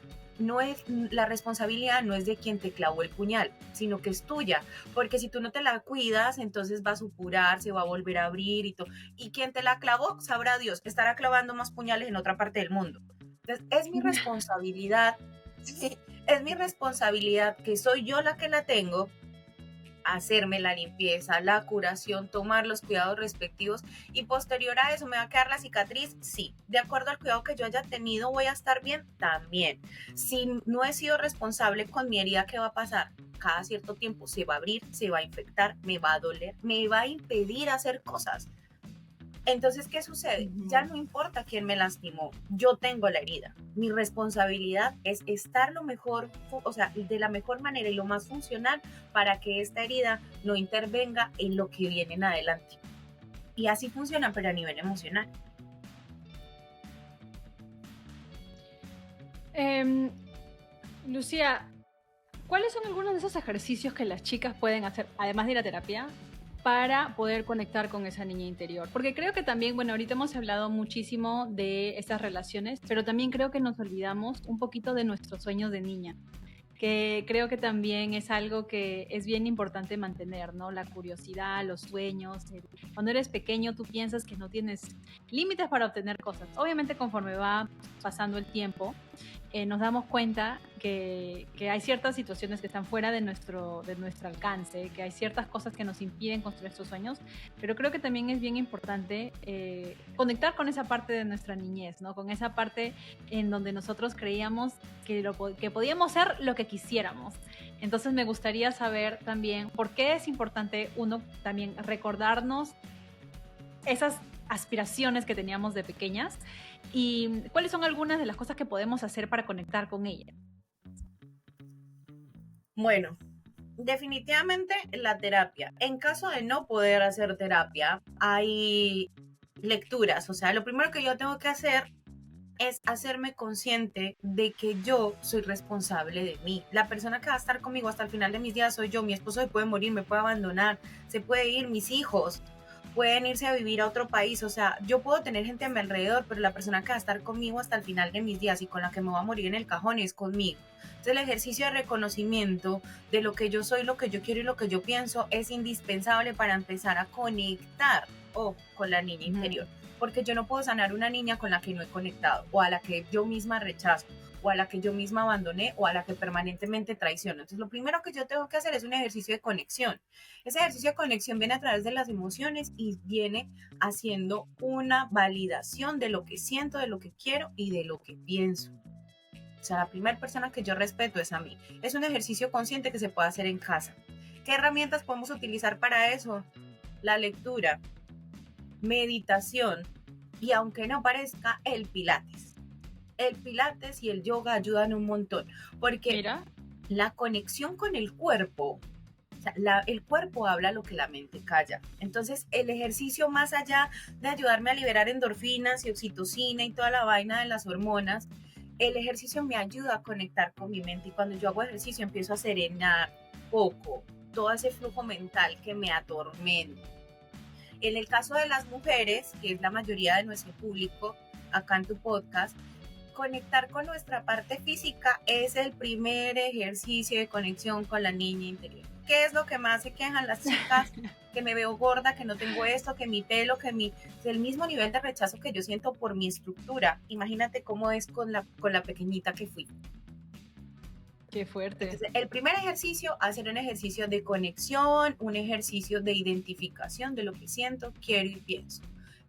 la responsabilidad no es de quien te clavó el puñal, sino que es tuya. Porque si tú no te la cuidas, entonces va a supurar, se va a volver a abrir y todo. Y quien te la clavó, sabrá Dios, estará clavando más puñales en otra parte del mundo. Entonces, es mi responsabilidad, es mi responsabilidad que soy yo la que la tengo, hacerme la limpieza, la curación, tomar los cuidados respectivos y posterior a eso me va a quedar la cicatriz, sí, de acuerdo al cuidado que yo haya tenido voy a estar bien, también. Si no he sido responsable con mi herida, ¿qué va a pasar? Cada cierto tiempo se va a abrir, se va a infectar, me va a doler, me va a impedir hacer cosas. Entonces, ¿qué sucede? Ya no importa quién me lastimó, yo tengo la herida. Mi responsabilidad es estar lo mejor, o sea, de la mejor manera y lo más funcional para que esta herida no intervenga en lo que viene en adelante. Y así funciona, pero a nivel emocional. Lucía, ¿cuáles son algunos de esos ejercicios que las chicas pueden hacer, además de ir a terapia, para poder conectar con esa niña interior? Porque creo que también, bueno, ahorita hemos hablado muchísimo de estas relaciones, pero también creo que nos olvidamos un poquito de nuestros sueños de niña, que creo que también es algo que es bien importante mantener, ¿no? La curiosidad, los sueños. Cuando eres pequeño tú piensas que no tienes límites para obtener cosas. Obviamente conforme va pasando el tiempo, nos damos cuenta que hay ciertas situaciones que están fuera de nuestro alcance, que hay ciertas cosas que nos impiden construir estos sueños, pero creo que también es bien importante conectar con esa parte de nuestra niñez, ¿no? Con esa parte en donde nosotros creíamos que podíamos ser lo que quisiéramos. Entonces me gustaría saber también por qué es importante uno también recordarnos esas aspiraciones que teníamos de pequeñas y cuáles son algunas de las cosas que podemos hacer para conectar con ella. Bueno, definitivamente la terapia. En caso de no poder hacer terapia, hay lecturas. O sea, lo primero que yo tengo que hacer es hacerme consciente de que yo soy responsable de mí. La persona que va a estar conmigo hasta el final de mis días soy yo. Mi esposo se puede morir, me puede abandonar, se puede ir, mis hijos pueden irse a vivir a otro país. O sea, yo puedo tener gente a mi alrededor, pero la persona que va a estar conmigo hasta el final de mis días y con la que me va a morir en el cajón es conmigo. Entonces el ejercicio de reconocimiento de lo que yo soy, lo que yo quiero y lo que yo pienso es indispensable para empezar a conectar con la niña interior. Porque yo no puedo sanar una niña con la que no he conectado, o a la que yo misma rechazo, o a la que yo misma abandoné, o a la que permanentemente traiciono. Entonces lo primero que yo tengo que hacer es un ejercicio de conexión. Ese ejercicio de conexión viene a través de las emociones y viene haciendo una validación de lo que siento, de lo que quiero y de lo que pienso. O sea, la primera persona que yo respeto es a mí. Es un ejercicio consciente que se puede hacer en casa. ¿Qué herramientas podemos utilizar para eso? La lectura, meditación y, aunque no parezca, el pilates. El pilates y el yoga ayudan un montón porque la conexión con el cuerpo, o sea, el cuerpo habla lo que la mente calla. Entonces el ejercicio, más allá de ayudarme a liberar endorfinas y oxitocina y toda la vaina de las hormonas, el ejercicio me ayuda a conectar con mi mente, y cuando yo hago ejercicio empiezo a serenar poco todo ese flujo mental que me atormenta. En el caso de las mujeres, que es la mayoría de nuestro público acá en tu podcast, conectar con nuestra parte física es el primer ejercicio de conexión con la niña interior. ¿Qué es lo que más se quejan las chicas? Que me veo gorda, que no tengo esto, que mi pelo, el mismo nivel de rechazo que yo siento por mi estructura. Imagínate cómo es con la pequeñita que fui. Qué fuerte. Entonces, el primer ejercicio, hacer un ejercicio de conexión, un ejercicio de identificación de lo que siento, quiero y pienso.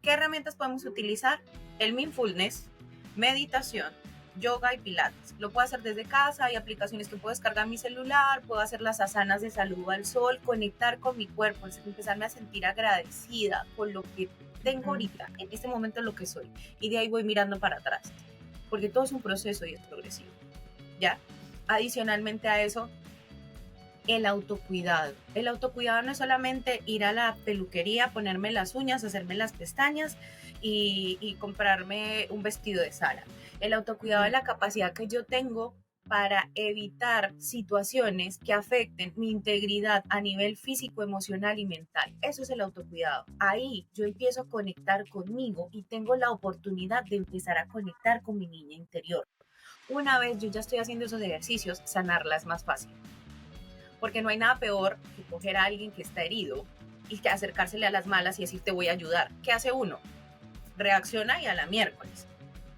¿Qué herramientas podemos utilizar? El mindfulness, meditación, yoga y pilates. Lo puedo hacer desde casa, hay aplicaciones que puedo descargar en mi celular, puedo hacer las asanas de salud al sol, conectar con mi cuerpo, empezarme a sentir agradecida con lo que tengo ahorita, en este momento lo que soy. Y de ahí voy mirando para atrás, porque todo es un proceso y es progresivo, ¿ya? Adicionalmente a eso, el autocuidado. El autocuidado no es solamente ir a la peluquería, ponerme las uñas, hacerme las pestañas y comprarme un vestido de Zara. El autocuidado es la capacidad que yo tengo para evitar situaciones que afecten mi integridad a nivel físico, emocional y mental. Eso es el autocuidado. Ahí yo empiezo a conectar conmigo y tengo la oportunidad de empezar a conectar con mi niña interior. Una vez yo ya estoy haciendo esos ejercicios, sanarla es más fácil. Porque no hay nada peor que coger a alguien que está herido y que acercársele a las malas y decir te voy a ayudar. ¿Qué hace uno? Reacciona y a la miércoles.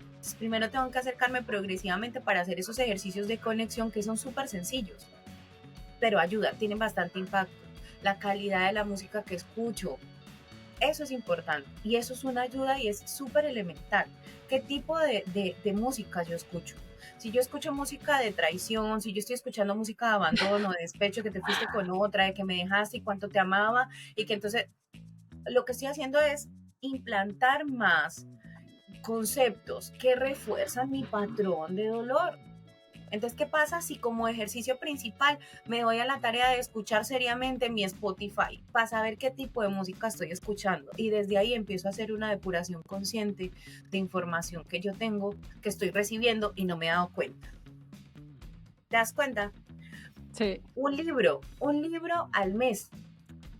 Entonces, primero tengo que acercarme progresivamente para hacer esos ejercicios de conexión que son súper sencillos, pero ayudan, tienen bastante impacto. La calidad de la música que escucho, eso es importante y eso es una ayuda y es súper elemental. ¿Qué tipo de música yo escucho? Si yo escucho música de traición, si yo estoy escuchando música de abandono, de despecho, que te fuiste con otra, de que me dejaste y cuánto te amaba, y que entonces lo que estoy haciendo es implantar más conceptos que refuerzan mi patrón de dolor. Entonces, ¿qué pasa si como ejercicio principal me doy a la tarea de escuchar seriamente mi Spotify para saber qué tipo de música estoy escuchando? Y desde ahí empiezo a hacer una depuración consciente de información que yo tengo, que estoy recibiendo y no me he dado cuenta. ¿Te das cuenta? Sí. Un libro al mes.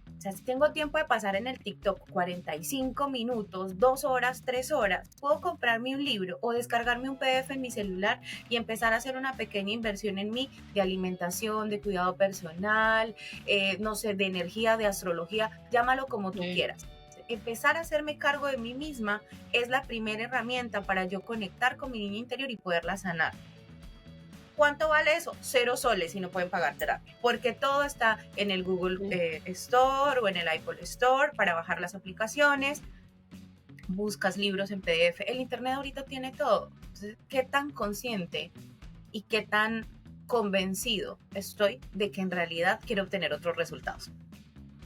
O sea, si tengo tiempo de pasar en el TikTok 45 minutos, 2 horas, 3 horas, puedo comprarme un libro o descargarme un PDF en mi celular y empezar a hacer una pequeña inversión en mí de alimentación, de cuidado personal, no sé, de energía, de astrología, llámalo como tú quieras. Empezar a hacerme cargo de mí misma es la primera herramienta para yo conectar con mi niña interior y poderla sanar. ¿Cuánto vale eso? 0 soles y no pueden pagar terapia, porque todo está en el Google Store o en el Apple Store para bajar las aplicaciones. Buscas libros en PDF. El Internet ahorita tiene todo. Entonces, ¿qué tan consciente y qué tan convencido estoy de que en realidad quiero obtener otros resultados?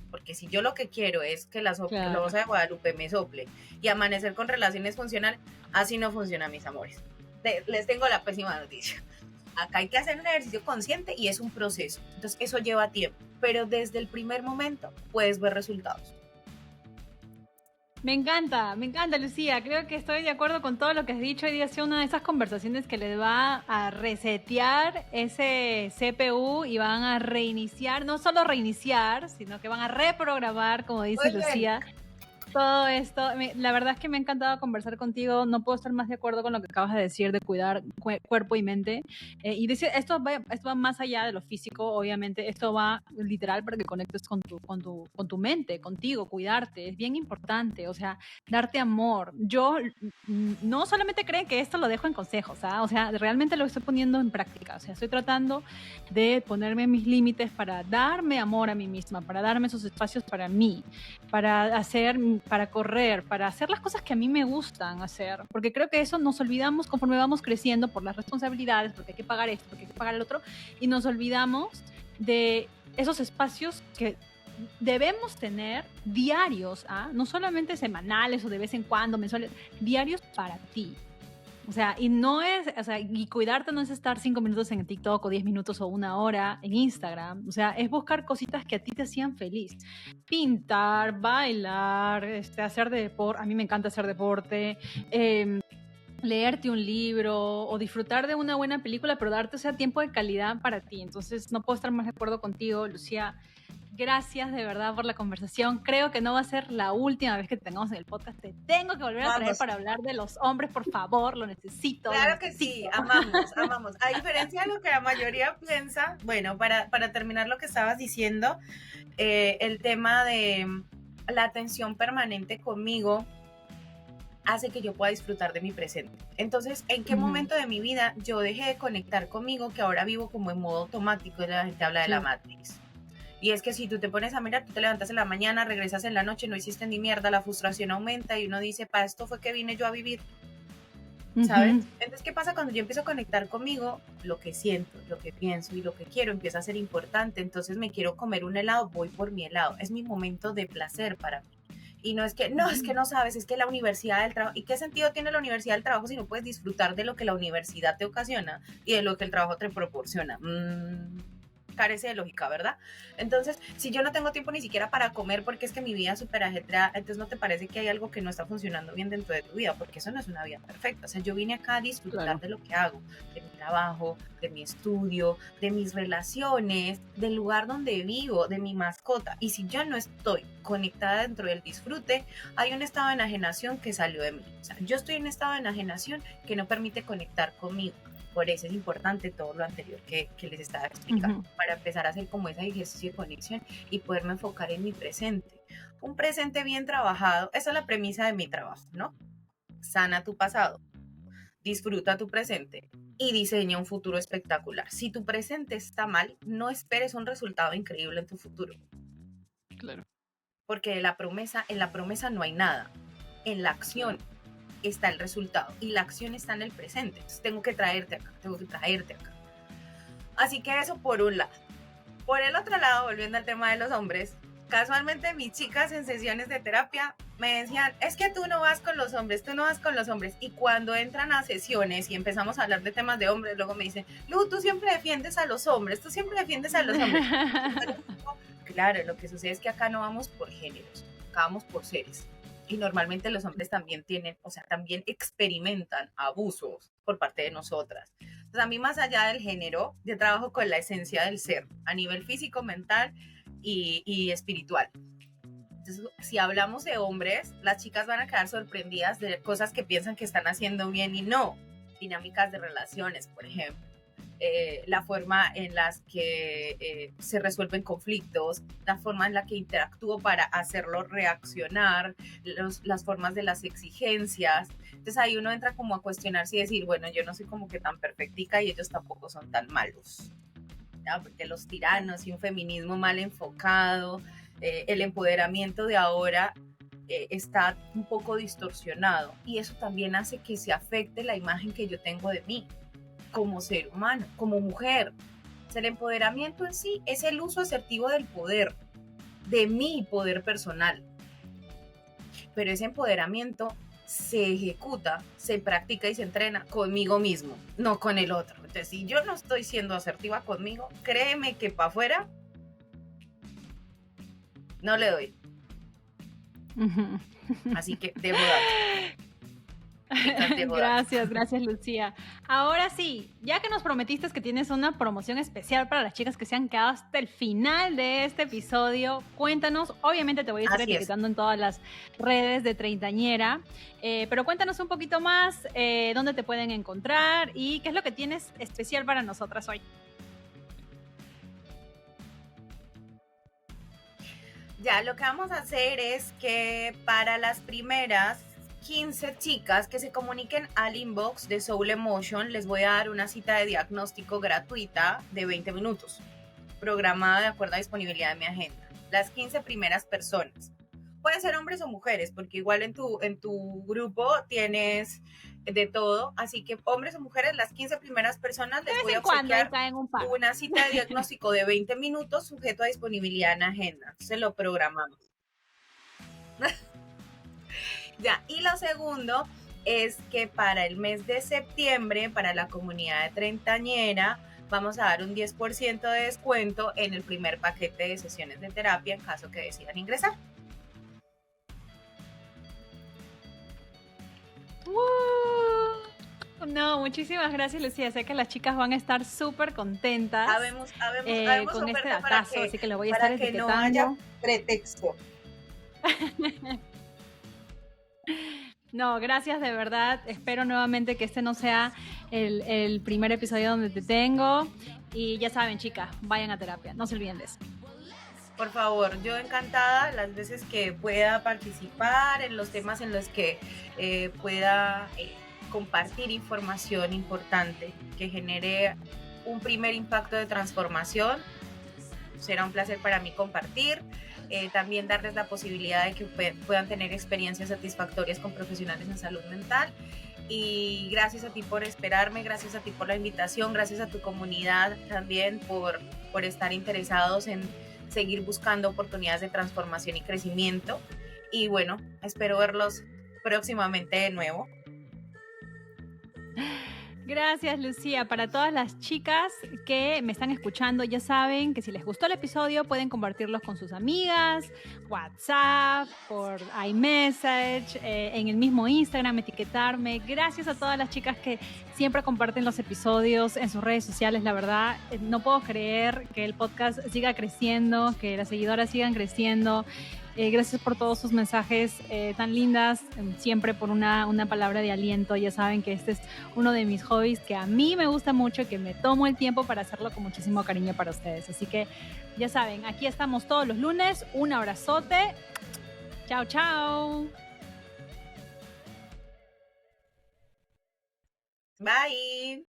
Porque si yo lo que quiero es que la Rosa de Guadalupe me sople y amanecer con relaciones funcionales, así no funciona, mis amores. Les tengo la pésima noticia. Acá hay que hacer un ejercicio consciente y es un proceso. Entonces eso lleva tiempo, pero desde el primer momento puedes ver resultados. Me encanta, Lucía. Creo que estoy de acuerdo con todo lo que has dicho. Hoy día ha sido una de esas conversaciones que les va a resetear ese CPU y van a reiniciar, no solo reiniciar, sino que van a reprogramar, como dice Lucía. Todo esto, la verdad es que me ha encantado conversar contigo, no puedo estar más de acuerdo con lo que acabas de decir de cuidar cuerpo y mente, y decir, esto va más allá de lo físico, obviamente, esto va literal para que conectes con tu mente, contigo, cuidarte, es bien importante, o sea, darte amor. Yo no solamente creen que esto lo dejo en consejos, o sea, realmente lo estoy poniendo en práctica, o sea, estoy tratando de ponerme mis límites para darme amor a mí misma, para darme esos espacios para mí, para correr, para hacer las cosas que a mí me gustan hacer, porque creo que eso nos olvidamos conforme vamos creciendo por las responsabilidades, porque hay que pagar esto, porque hay que pagar el otro, y nos olvidamos de esos espacios que debemos tener diarios, no solamente semanales o de vez en cuando, mensuales, diarios para ti. O sea, y cuidarte no es estar 5 minutos en TikTok o 10 minutos o 1 hora en Instagram. O sea, es buscar cositas que a ti te hacían feliz. Pintar, bailar, hacer deporte. A mí me encanta hacer deporte. Leerte un libro o disfrutar de una buena película, pero darte tiempo de calidad para ti. Entonces, no puedo estar más de acuerdo contigo, Lucía. Gracias de verdad por la conversación. Creo que no va a ser la última vez que te tengamos en el podcast. Te tengo que volver a traer para hablar de los hombres, por favor. Lo necesito. Claro que sí, amamos. A diferencia de lo que la mayoría piensa, bueno, para terminar lo que estabas diciendo, el tema de la atención permanente conmigo hace que yo pueda disfrutar de mi presente. Entonces, ¿en qué momento de mi vida yo dejé de conectar conmigo que ahora vivo como en modo automático? La gente habla de la Matrix. Y es que si tú te pones a mirar, tú te levantas en la mañana, regresas en la noche, no hiciste ni mierda, la frustración aumenta y uno dice, para esto fue que vine yo a vivir, ¿sabes? Entonces, ¿qué pasa cuando yo empiezo a conectar conmigo? Lo que siento, lo que pienso y lo que quiero empieza a ser importante. Entonces, me quiero comer un helado, voy por mi helado. Es mi momento de placer para mí. Y no es que no sabes, es que la universidad del trabajo, ¿y qué sentido tiene la universidad del trabajo si no puedes disfrutar de lo que la universidad te ocasiona y de lo que el trabajo te proporciona? Carece de lógica, ¿verdad? Entonces, si yo no tengo tiempo ni siquiera para comer porque es que mi vida es súper ajetreada, entonces ¿no te parece que hay algo que no está funcionando bien dentro de tu vida? Porque eso no es una vida perfecta. O sea, yo vine acá a disfrutar de lo que hago, de mi trabajo, de mi estudio, de mis relaciones, del lugar donde vivo, de mi mascota. Y si yo no estoy conectada dentro del disfrute, hay un estado de enajenación que salió de mí. O sea, yo estoy en un estado de enajenación que no permite conectar conmigo. Por eso es importante todo lo anterior que les estaba explicando, para empezar a hacer como ese ejercicio de conexión y poderme enfocar en mi presente. Un presente bien trabajado, esa es la premisa de mi trabajo, ¿no? Sana tu pasado, disfruta tu presente y diseña un futuro espectacular. Si tu presente está mal, no esperes un resultado increíble en tu futuro. Claro. Porque en la promesa no hay nada. En la acción está el resultado y la acción está en el presente. Entonces tengo que traerte acá. Así que eso por un lado. Por el otro lado, volviendo al tema de los hombres, casualmente mis chicas en sesiones de terapia me decían, es que tú no vas con los hombres. Y cuando entran a sesiones y empezamos a hablar de temas de hombres, luego me dicen, Lu, tú siempre defiendes a los hombres. Claro, lo que sucede es que acá no vamos por géneros, acá vamos por seres. Y normalmente los hombres también también experimentan abusos por parte de nosotras. Entonces, a mí, más allá del género, yo trabajo con la esencia del ser, a nivel físico, mental y espiritual. Entonces, si hablamos de hombres, las chicas van a quedar sorprendidas de cosas que piensan que están haciendo bien y no. Dinámicas de relaciones, por ejemplo. La forma en las que se resuelven conflictos, la forma en la que interactúo para hacerlo reaccionar, las formas de las exigencias. Entonces ahí uno entra como a cuestionarse y decir, bueno, yo no soy como que tan perfectica y ellos tampoco son tan malos, ¿ya? Porque los tiranos y un feminismo mal enfocado, el empoderamiento de ahora está un poco distorsionado y eso también hace que se afecte la imagen que yo tengo de mí como ser humano, como mujer. O sea, el empoderamiento en sí es el uso asertivo del poder, de mi poder personal. Pero ese empoderamiento se ejecuta, se practica y se entrena conmigo mismo, no con el otro. Entonces, si yo no estoy siendo asertiva conmigo, créeme que para afuera no le doy. Así que debo dar. Gracias Lucía. Ahora sí, ya que nos prometiste que tienes una promoción especial para las chicas que se han quedado hasta el final de este episodio, cuéntanos, obviamente te voy a estar etiquetando en todas las redes de Treintañera, pero cuéntanos un poquito más dónde te pueden encontrar y qué es lo que tienes especial para nosotras hoy. Ya, lo que vamos a hacer es que para las primeras 15 chicas que se comuniquen al inbox de Soul Emotion, les voy a dar una cita de diagnóstico gratuita de 20 minutos, programada de acuerdo a disponibilidad de mi agenda. Las 15 primeras personas. Pueden ser hombres o mujeres, porque igual en tu grupo tienes de todo, así que hombres o mujeres, las 15 primeras personas les voy a obsequiar una cita de diagnóstico de 20 minutos sujeto a disponibilidad en agenda. Entonces lo programamos. Ya, y lo segundo es que para el mes de septiembre, para la comunidad de Treintañera, vamos a dar un 10% de descuento en el primer paquete de sesiones de terapia en caso que decidan ingresar. No, muchísimas gracias, Lucía. Sé que las chicas van a estar súper contentas Habemos con este oferta datazo, así que lo voy a estar para que no haya etiquetando. pretexto. No, gracias de verdad. Espero nuevamente que este no sea el primer episodio donde te tengo. Y ya saben, chicas, vayan a terapia. No se olviden de eso. Por favor, yo encantada las veces que pueda participar en los temas en los que pueda compartir información importante que genere un primer impacto de transformación. Será un placer para mí compartir. También darles la posibilidad de que puedan tener experiencias satisfactorias con profesionales en salud mental. Y gracias a ti por esperarme, gracias a ti por la invitación, gracias a tu comunidad también por estar interesados en seguir buscando oportunidades de transformación y crecimiento. Y bueno, espero verlos próximamente de nuevo. Gracias, Lucía. Para todas las chicas que me están escuchando, ya saben que si les gustó el episodio pueden compartirlos con sus amigas, WhatsApp, por iMessage, en el mismo Instagram, etiquetarme. Gracias a todas las chicas que siempre comparten los episodios en sus redes sociales. La verdad, no puedo creer que el podcast siga creciendo, que las seguidoras sigan creciendo. Gracias por todos sus mensajes tan lindas, siempre por una palabra de aliento. Ya saben que este es uno de mis hobbies que a mí me gusta mucho, que me tomo el tiempo para hacerlo con muchísimo cariño para ustedes. Así que ya saben, aquí estamos todos los lunes. Un abrazote. Chao, chao. Bye.